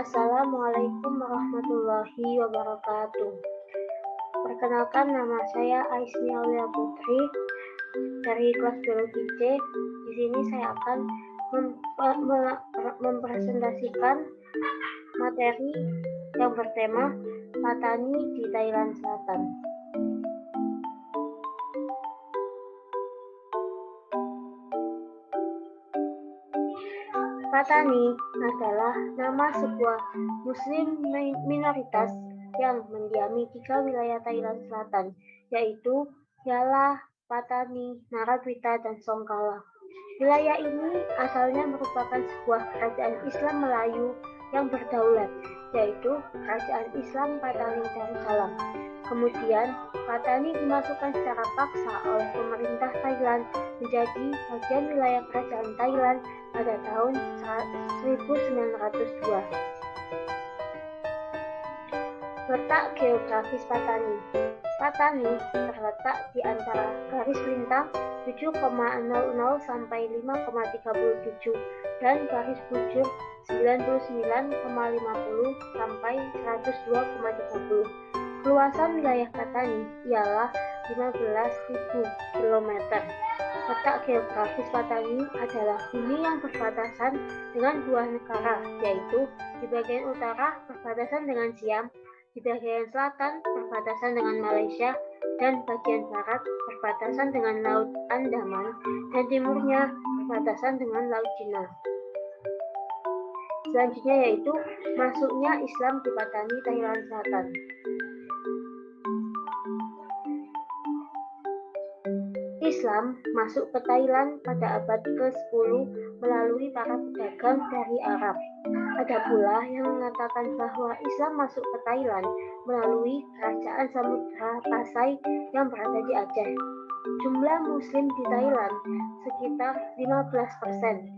Assalamualaikum warahmatullahi wabarakatuh. Perkenalkan, nama saya Aisni Aulia Putri dari kelas biologi C. Di sini saya akan mempresentasikan materi yang bertema Patani di Thailand Selatan. Patani adalah nama sebuah Muslim minoritas yang mendiami 3 wilayah Thailand Selatan, yaitu Yala, Patani, Naratwita, dan Songkhla. Wilayah ini asalnya merupakan sebuah kerajaan Islam Melayu yang berdaulat, yaitu Kerajaan Islam Patani Darussalam. Kemudian, Patani dimasukkan secara paksa oleh pemerintah Thailand menjadi bagian wilayah kerajaan Thailand pada tahun 1902. Letak geografis Patani. Patani terletak di antara garis lintang 7,00 sampai 5,37 dan garis bujur 99,50 sampai 102,30. Luasan wilayah Patani ialah 15.000 km. Letak geografis Patani adalah bumi yang berbatasan dengan dua negara, yaitu di bagian utara berbatasan dengan Siam, di bagian selatan berbatasan dengan Malaysia, dan bagian barat berbatasan dengan Laut Andaman, dan timurnya berbatasan dengan Laut Cina. Selanjutnya yaitu masuknya Islam di Patani, Thailand Selatan. Islam masuk ke Thailand pada abad ke-10 melalui para pedagang dari Arab. Ada pula yang mengatakan bahwa Islam masuk ke Thailand melalui kerajaan Samudra Pasai yang berada di Aceh. Jumlah Muslim di Thailand sekitar 15%,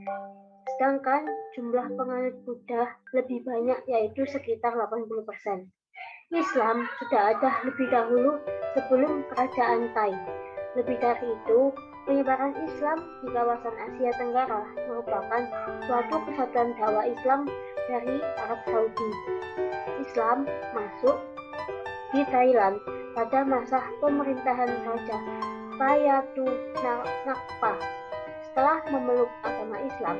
sedangkan jumlah penganut Buddha lebih banyak, yaitu sekitar 80%. Islam sudah ada lebih dahulu sebelum kerajaan Thai. Lebih dari itu, penyebaran Islam di kawasan Asia Tenggara merupakan suatu kesatuan dakwah Islam dari Arab Saudi. Islam masuk di Thailand pada masa pemerintahan Raja Payatunakpa. Setelah memeluk agama Islam,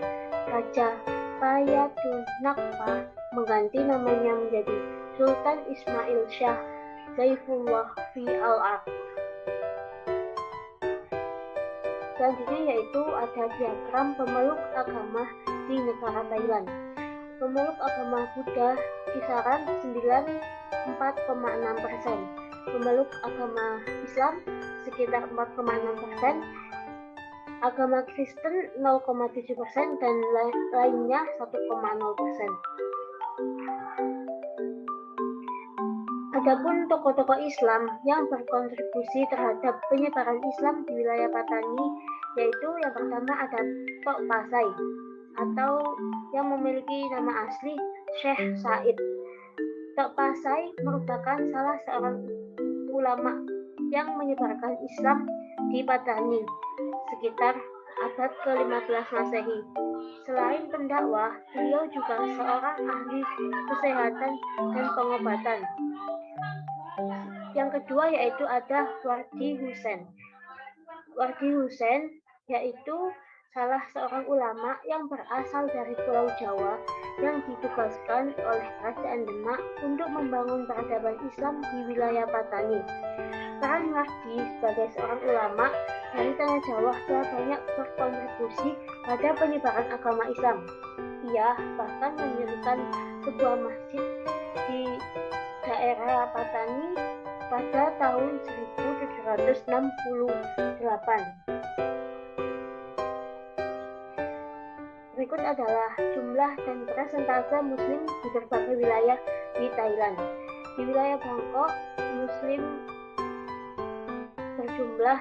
Raja Payatunakpa mengganti namanya menjadi Sultan Ismail Shah Saifullah fi al-Ard. Selanjutnya yaitu ada diagram pemeluk agama di negara Thailand. Pemeluk agama Buddha kisaran 94,6%, pemeluk agama Islam sekitar 4,6%, agama Kristen 0,7%, dan lainnya 1,0%. Adapun tokoh-tokoh Islam yang berkontribusi terhadap penyebaran Islam di wilayah Patani, yaitu yang pertama ada Tok Pasai atau yang memiliki nama asli Syekh Said. Tok Pasai merupakan salah seorang ulama yang menyebarkan Islam di Patani sekitar abad ke-15 Masehi. Selain pendakwah, beliau juga seorang ahli kesehatan dan pengobatan. Yang kedua yaitu ada Wardi Hussein. Wardi Hussein yaitu salah seorang ulama yang berasal dari Pulau Jawa yang ditugaskan oleh Kerajaan Demak untuk membangun peradaban Islam di wilayah Patani. Peran Wardi sebagai seorang ulama dari tanah Jawa telah banyak berkontribusi pada penyebaran agama Islam. Ia bahkan mendirikan sebuah masjid di daerah Patani pada tahun 1768. Berikut adalah jumlah dan persentase Muslim di berbagai wilayah di Thailand. Di wilayah Bangkok, Muslim berjumlah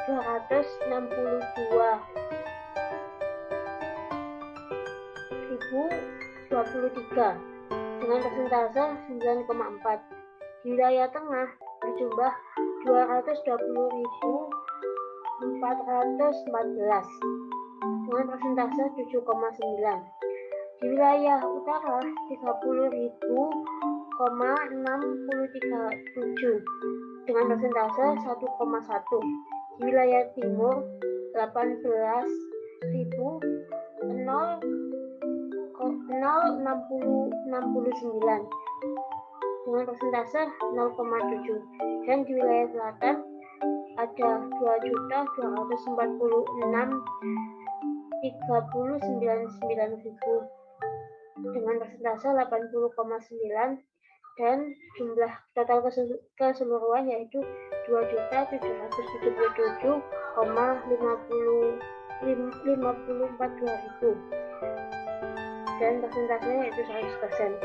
262.023 dengan persentase 9,4. Di wilayah Tengah berjumlah 220.414 dengan persentase 7,9. Di wilayah utara 30.637 dengan persentase 1,1. Di wilayah timur 18.069 dengan persentase 0,7. Dan di wilayah selatan ada 2.246.399.000 dengan persentase 80,9, dan jumlah total keseluruhan yaitu 2.777,54 dan persentasenya yaitu 100%.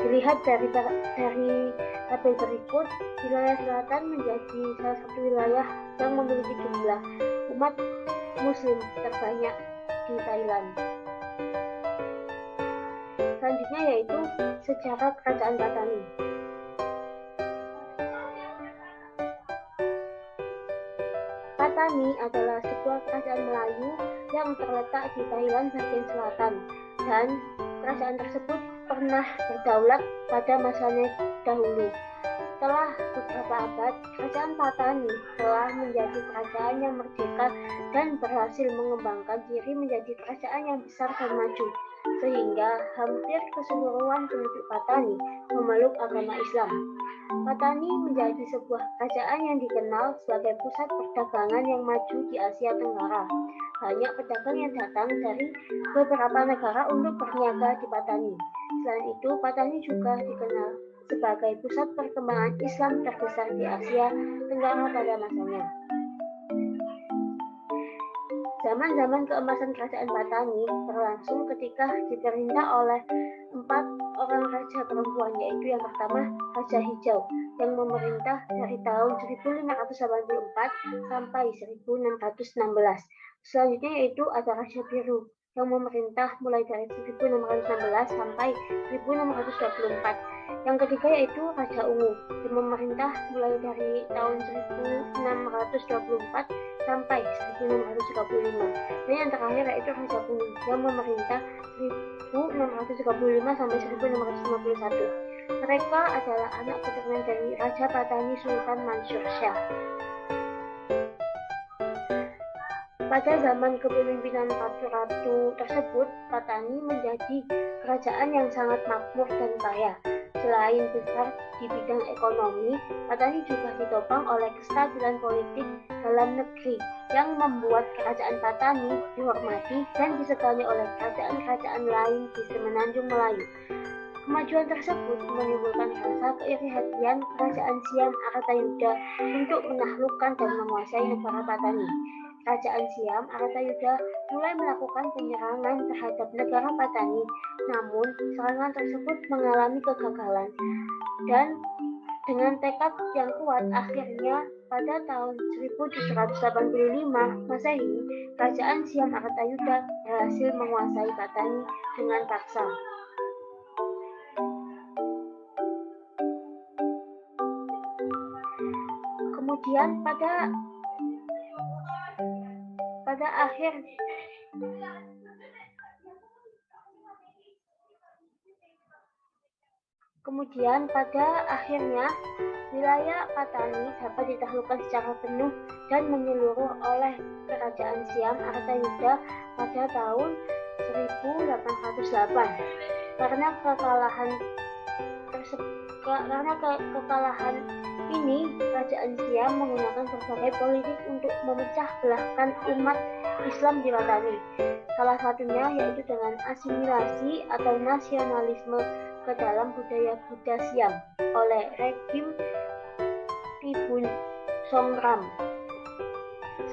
Dilihat dari tabel berikut, wilayah selatan menjadi salah satu wilayah yang memiliki jumlah umat muslim terbanyak di Thailand. Selanjutnya yaitu sejarah kerajaan Patani. Patani adalah sebuah kerajaan Melayu yang terletak di Thailand bagian selatan, dan kerajaan tersebut pernah berdaulat pada masanya dahulu. Setelah beberapa abad, kerajaan Patani telah menjadi kerajaan yang merdeka dan berhasil mengembangkan diri menjadi kerajaan yang besar dan maju, sehingga hampir keseluruhan penduduk Patani memeluk agama Islam. Patani menjadi sebuah kerajaan yang dikenal sebagai pusat perdagangan yang maju di Asia Tenggara. Banyak pedagang yang datang dari beberapa negara untuk berniaga di Patani. Selain itu, Patani juga dikenal sebagai pusat perkembangan Islam terbesar di Asia Tenggara pada masanya. Zaman-zaman keemasan kerajaan Patani berlangsung ketika diperintah oleh 4 orang raja perempuan, yaitu yang pertama Raja Hijau yang memerintah dari tahun 1584 sampai 1616. Selanjutnya yaitu ada Raja Biru yang memerintah mulai dari 1616 sampai 1624. Yang ketiga yaitu Raja Ungu yang memerintah mulai dari tahun 1624 sampai 1635. Dan yang terakhir yaitu Raja Kuning yang memerintah 1635 sampai 1651. Mereka adalah anak keturunan dari Raja Patani Sultan Mansur Shah. Pada zaman kepemimpinan ratu-ratu tersebut, Patani menjadi kerajaan yang sangat makmur dan kaya. Selain besar di bidang ekonomi, Patani juga ditopang oleh kestabilan politik dalam negeri yang membuat kerajaan Patani dihormati dan disegani oleh kerajaan-kerajaan lain di semenanjung Melayu. Kemajuan tersebut menimbulkan rasa keiri hatian kerajaan Siam Aratayuda untuk menaklukkan dan menguasai negara Patani. Kerajaan Siam Aratayuda mulai melakukan penyerangan terhadap negara Patani, namun serangan tersebut mengalami kegagalan, dan dengan tekad yang kuat akhirnya pada tahun 1785 Masehi, kerajaan Siam Aratayuda berhasil menguasai Patani dengan paksa. Kemudian pada akhirnya wilayah Patani dapat ditaklukkan secara penuh dan menyeluruh oleh kerajaan Siam Aratayuda pada tahun 1808. Karena kekalahan ini, kerajaan Siam menggunakan berbagai politik untuk memecah belahkan umat Islam di Patani. Salah satunya yaitu dengan asimilasi atau nasionalisme ke dalam budaya Buddha Siam oleh rejim Tribun Songkram.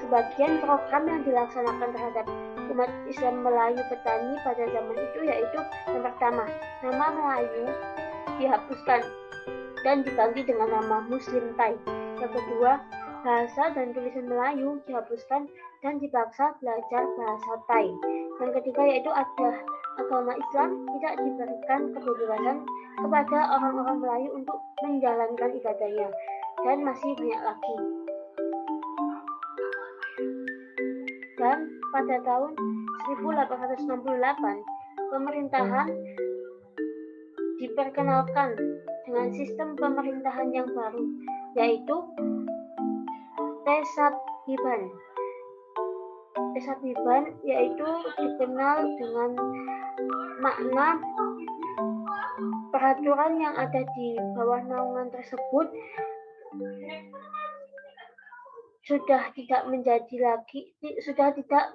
Sebagian program yang dilaksanakan terhadap umat Islam Melayu Patani pada zaman itu yaitu yang pertama, nama Melayu dihapuskan dan diganti dengan nama Muslim Thai. Yang kedua, bahasa dan tulisan Melayu dihapuskan dan dipaksa belajar bahasa Thai. Yang ketiga yaitu ada agama Islam tidak diberikan kebebasan kepada orang-orang Melayu untuk menjalankan ibadahnya, dan masih banyak lagi. Dan pada tahun 1868, pemerintahan diperkenalkan dengan sistem pemerintahan yang baru, yaitu Tesabiban. Tesabiban yaitu dikenal dengan makna peraturan yang ada di bawah naungan tersebut sudah tidak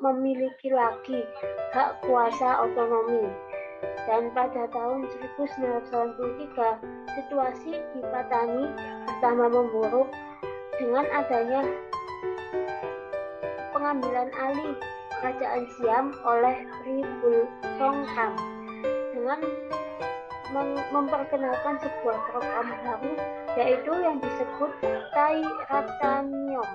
memiliki lagi hak kuasa otonomi. Dan pada tahun 1983, situasi di Patani pertama memburuk dengan adanya pengambilan alih kerajaan Siam oleh Tribul Songkhram dengan memperkenalkan sebuah program baru, yaitu yang disebut Tai Ratanium.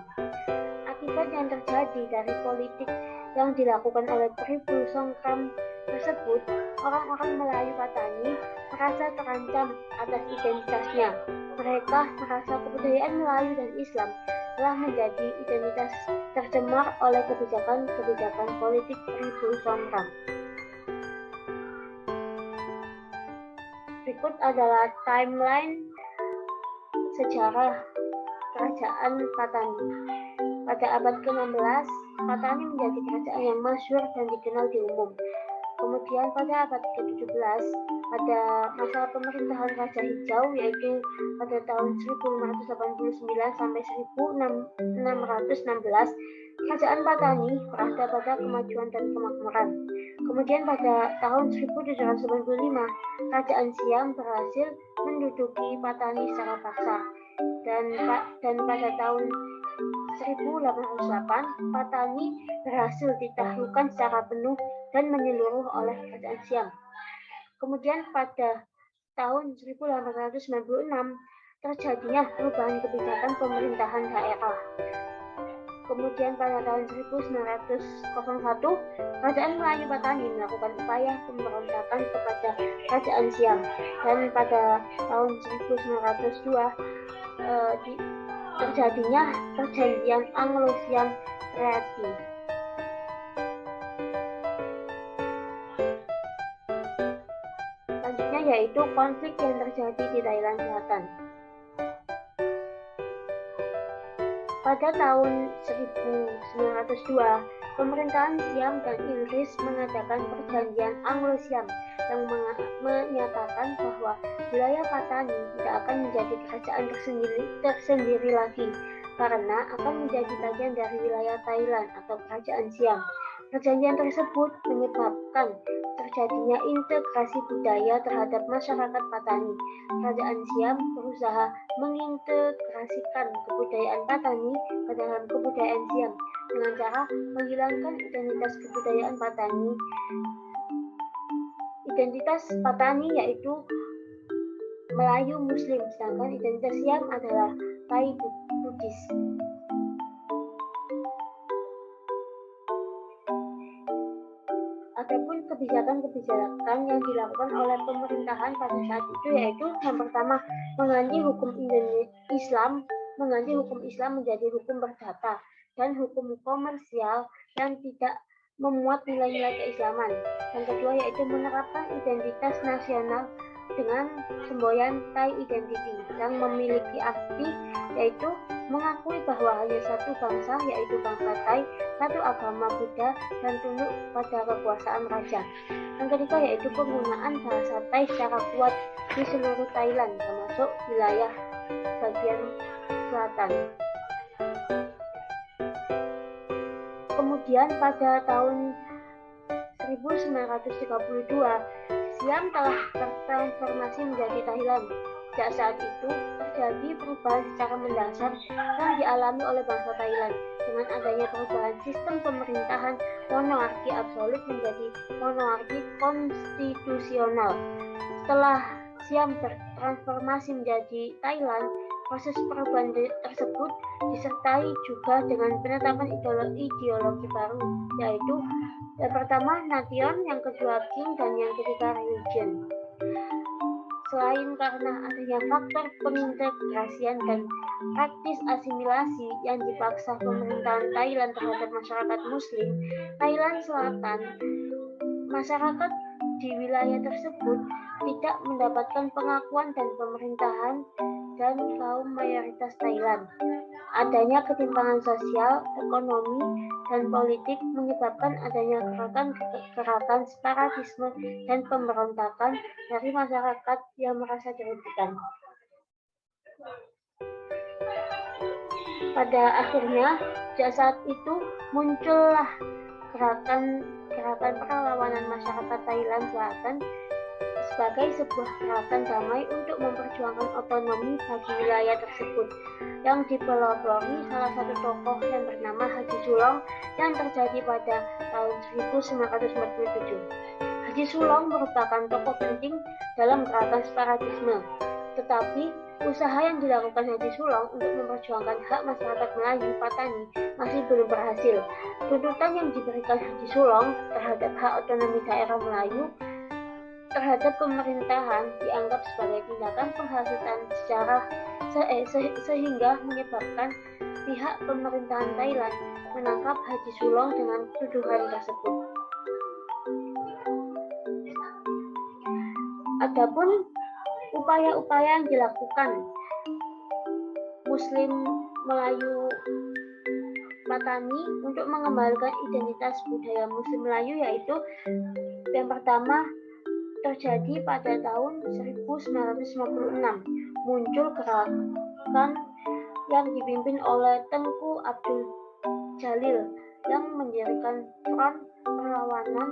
Akibat yang terjadi dari politik yang dilakukan oleh Tribul Songkhram tersebut, orang-orang Melayu Patani merasa terancam atas identitasnya. Mereka merasa kebudayaan Melayu dan Islam telah menjadi identitas tercemar oleh kebijakan-kebijakan politik Tribul Songkhram. Berikut adalah timeline sejarah kerajaan Patani. Pada abad ke-16, Patani menjadi kerajaan yang masyhur dan dikenal di umum. Kemudian pada abad ke-17, pada masa pemerintahan Raja Hijau, yaitu pada tahun 1589 sampai 1616, kerajaan Patani berada pada kemajuan dan kemakmuran. Kemudian pada tahun 1795, kerajaan Siam berhasil menduduki Patani secara paksa. Dan pada tahun 1808, Patani berhasil ditaklukkan secara penuh dan menyeluruh oleh kerajaan Siam. Kemudian pada tahun 1896 terjadinya perubahan kebijakan pemerintahan daerah. Kemudian pada tahun 1901, kerajaan Melayu Patani melakukan upaya pemberontakan kepada kerajaan Siam. Dan pada tahun 1902 terjadinya perjanjian Anglo-Siam Treaty. Selanjutnya yaitu konflik yang terjadi di Thailand Selatan. Pada tahun 1902, pemerintahan Siam dan Inggris mengadakan perjanjian Anglo-Siam yang menyatakan bahwa wilayah Patani tidak akan menjadi kerajaan tersendiri lagi, karena akan menjadi bagian dari wilayah Thailand atau kerajaan Siam. Perjanjian tersebut menyebabkan terjadinya integrasi budaya terhadap masyarakat Patani. Kerajaan Siam berusaha mengintegrasikan kebudayaan Patani ke dalam kebudayaan Siam dengan cara menghilangkan identitas kebudayaan Patani. Identitas Patani yaitu Melayu Muslim, sedangkan identitas Siam adalah Thai Buddhis. Adapun kebijakan-kebijakan yang dilakukan oleh pemerintahan pada saat itu yaitu yang pertama mengganti hukum Islam menjadi hukum perdata dan hukum komersial yang tidak memuat nilai-nilai keislaman. Yang kedua yaitu menerapkan identitas nasional dengan semboyan Thai identity yang memiliki arti yaitu mengakui bahwa hanya satu bangsa yaitu bangsa Thai, satu agama Buddha, dan tunduk pada kekuasaan raja. Yang ketiga yaitu penggunaan bahasa Thai secara kuat di seluruh Thailand termasuk wilayah bagian selatan. Kemudian pada tahun 1932, Siam telah bertransformasi menjadi Thailand. Sejak saat itu terjadi perubahan secara mendasar yang dialami oleh bangsa Thailand dengan adanya perubahan sistem pemerintahan monarki absolut menjadi monarki konstitusional. Setelah Siam bertransformasi menjadi Thailand, proses perubahan tersebut disertai juga dengan penetapan ideologi baru, yaitu yang pertama nation, yang kedua king, dan yang ketiga religion. Selain karena adanya faktor pengintegrasian dan praktis asimilasi yang dipaksa pemerintahan Thailand terhadap masyarakat Muslim, Thailand Selatan, masyarakat di wilayah tersebut tidak mendapatkan pengakuan dan pemerintahan dan kaum mayoritas Thailand. Adanya ketimpangan sosial, ekonomi, dan politik menyebabkan adanya gerakan separatisme dan pemberontakan dari masyarakat yang merasa dirugikan. Pada akhirnya, sejak saat itu muncullah gerakan perlawanan masyarakat Thailand Selatan sebagai sebuah gerakan damai untuk memperjuangkan otonomi bagi wilayah tersebut yang dipelopori salah satu tokoh yang bernama Haji Sulong yang terjadi pada tahun 1947. Haji Sulong merupakan tokoh penting dalam gerakan separatisme, tetapi usaha yang dilakukan Haji Sulong untuk memperjuangkan hak masyarakat Melayu Patani masih belum berhasil. Tuntutan yang diberikan Haji Sulong terhadap hak otonomi daerah Melayu terhadap pemerintahan dianggap sebagai tindakan penghasutan sejarah sehingga menyebabkan pihak pemerintahan Thailand menangkap Haji Sulong dengan tuduhan tersebut. Adapun upaya-upaya yang dilakukan Muslim Melayu Patani untuk mengembalikan identitas budaya Muslim Melayu yaitu yang pertama terjadi pada tahun 1956. Muncul gerakan yang dipimpin oleh Tengku Abdul Jalil yang mendirikan front perlawanan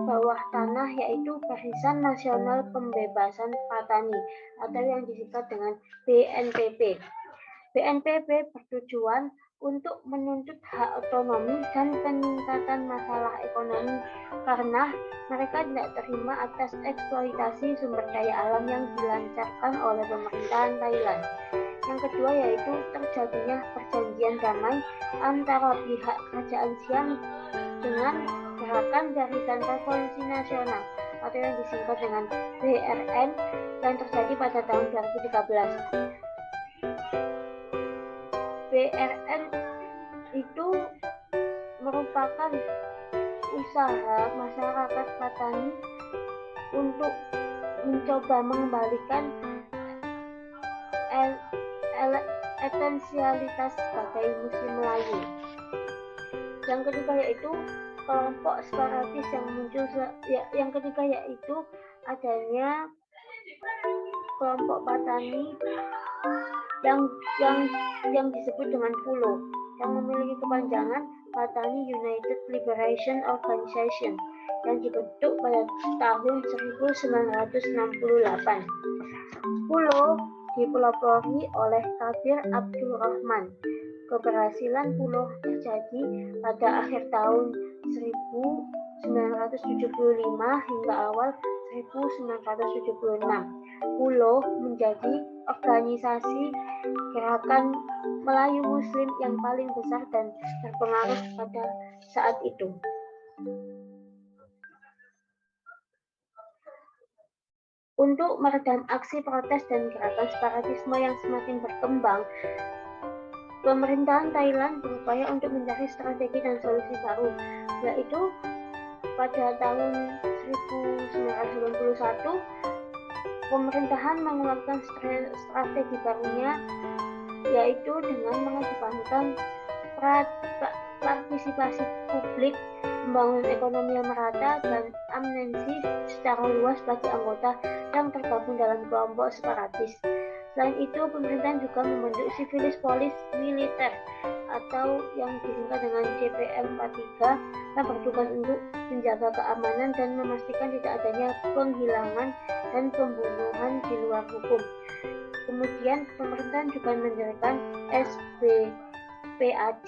bawah tanah yaitu Barisan Nasional Pembebasan Patani atau yang disingkat dengan BNPP. BNPP bertujuan untuk menuntut hak otonomi dan peningkatan masalah ekonomi karena mereka tidak terima atas eksploitasi sumber daya alam yang dilancarkan oleh pemerintahan Thailand. Yang kedua yaitu terjadinya perjanjian damai antara pihak kerajaan Siam dengan gerakan Barisan Revolusi Nasional atau yang disingkat dengan BRN yang terjadi pada tahun 2013. BRN itu merupakan usaha masyarakat Patani untuk mencoba mengembalikan esensialitas sebagai Muslim Melayu. Yang ketiga yaitu kelompok separatis yang muncul. Yang ketiga yaitu adanya kelompok Patani yang disebut dengan PULO yang memiliki kepanjangan Patani United Liberation Organization yang dibentuk pada tahun 1968. PULO dipelopori oleh Kabir Abdul Rahman. Keberhasilan PULO terjadi pada akhir tahun 1975 hingga awal 1976. PULO menjadi organisasi gerakan Melayu Muslim yang paling besar dan berpengaruh pada saat itu. Untuk meredam aksi protes dan gerakan separatisme yang semakin berkembang, pemerintahan Thailand berupaya untuk mencari strategi dan solusi baru, yaitu pada tahun 1991 pemerintahan mengeluarkan strategi barunya yaitu dengan mengedepankan partisipasi publik, membangun ekonomi yang merata, dan amnesti secara luas bagi anggota yang tergabung dalam kelompok separatis. Selain itu, pemerintahan juga membentuk Civilis Police Militer atau yang disingkat dengan CPM 43 yang bertugas untuk menjaga keamanan dan memastikan tidak adanya penghilangan dan pembunuhan di luar hukum. Kemudian, pemerintahan juga mendirikan SBPAC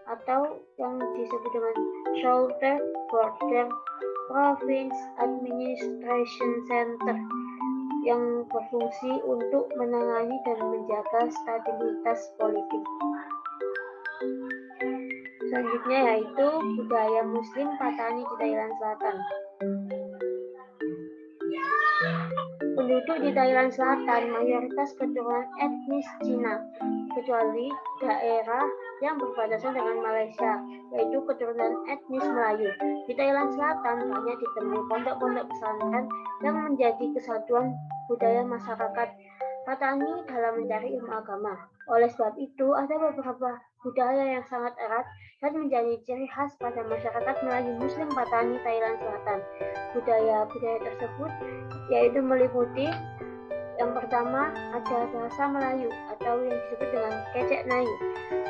atau yang disebut dengan Southern Border Province Administration Center yang berfungsi untuk menangani dan menjaga stabilitas politik. Selanjutnya yaitu budaya Muslim Patani di Thailand Selatan. Penduduk di Thailand Selatan mayoritas keturunan etnis Cina, kecuali daerah yang berbatasan dengan Malaysia, yaitu keturunan etnis Melayu. Di Thailand Selatan banyak ditemui pondok-pondok pesantren yang menjadi kesatuan budaya masyarakat Patani dalam mencari ilmu agama. Oleh sebab itu, ada beberapa budaya yang sangat erat dan menjadi ciri khas pada masyarakat Melayu Muslim Patani Thailand Selatan. Budaya-budaya tersebut yaitu meliputi yang pertama ada bahasa Melayu atau yang disebut dengan kecek Nayu.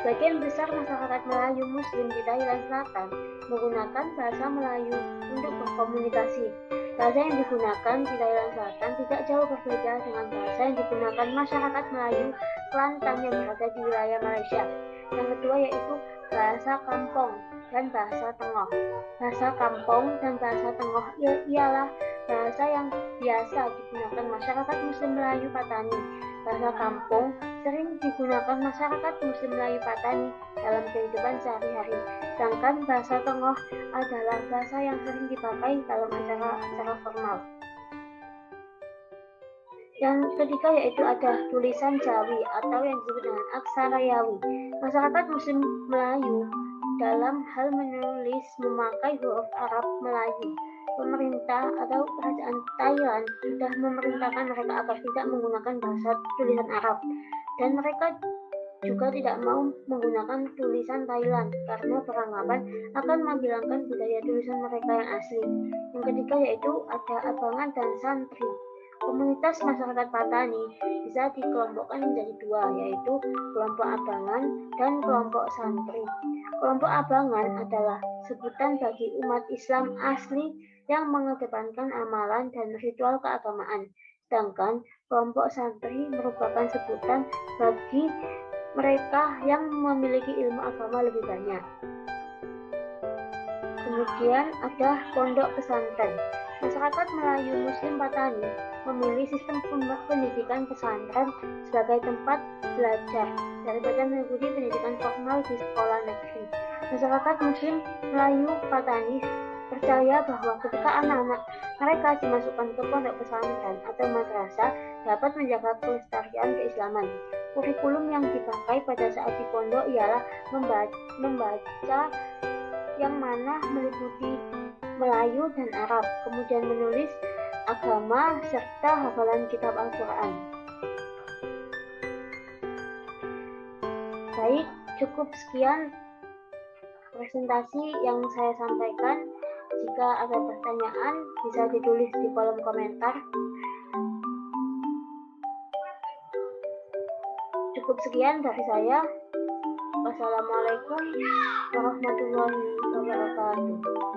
Sebagian besar masyarakat Melayu Muslim di Thailand Selatan menggunakan bahasa Melayu untuk berkomunikasi. Bahasa yang digunakan di Thailand Selatan tidak jauh berbeda dengan bahasa yang digunakan masyarakat Melayu Kelantan yang berada di wilayah Malaysia. Yang kedua yaitu bahasa Kampong dan bahasa Tengah. Bahasa Kampong dan bahasa Tengah ialah bahasa yang biasa digunakan masyarakat Muslim Melayu Patani. Bahasa Kampung sering digunakan masyarakat Muslim Melayu Patani dalam kehidupan sehari-hari. Sedangkan bahasa Tengah adalah bahasa yang sering dipakai dalam acara-acara formal. Yang ketiga yaitu ada tulisan Jawi atau yang disebut dengan aksara Yawi. Masyarakat Muslim Melayu dalam hal menulis memakai huruf Arab Melayu. Pemerintah atau kerajaan Thailand sudah memerintahkan mereka agar tidak menggunakan bahasa tulisan Arab, dan mereka juga tidak mau menggunakan tulisan Thailand karena beranggapan akan menghilangkan budaya tulisan mereka yang asli. Yang ketiga yaitu ada abangan dan santri. Komunitas masyarakat Patani bisa dikelompokkan menjadi dua, yaitu kelompok abangan dan kelompok santri. Kelompok abangan adalah sebutan bagi umat Islam asli yang mengedepankan amalan dan ritual keagamaan. Sedangkan kelompok santri merupakan sebutan bagi mereka yang memiliki ilmu agama lebih banyak. Kemudian ada pondok pesantren. Masyarakat Melayu Muslim Patani memilih sistem pendidikan pesantren sebagai tempat belajar daripada mengikuti pendidikan formal di sekolah negeri. Masyarakat Muslim Melayu Patani percaya bahwa ketika anak-anak mereka dimasukkan ke pondok pesantren atau madrasah dapat menjaga kelestarian keislaman. Kurikulum yang dipakai pada saat di pondok ialah membaca yang mana meliputi Melayu dan Arab, kemudian menulis agama serta hafalan kitab Al-Quran. Baik, cukup sekian presentasi yang saya sampaikan. Jika ada pertanyaan, bisa ditulis di kolom komentar. Cukup sekian dari saya. Wassalamualaikum warahmatullahi wabarakatuh.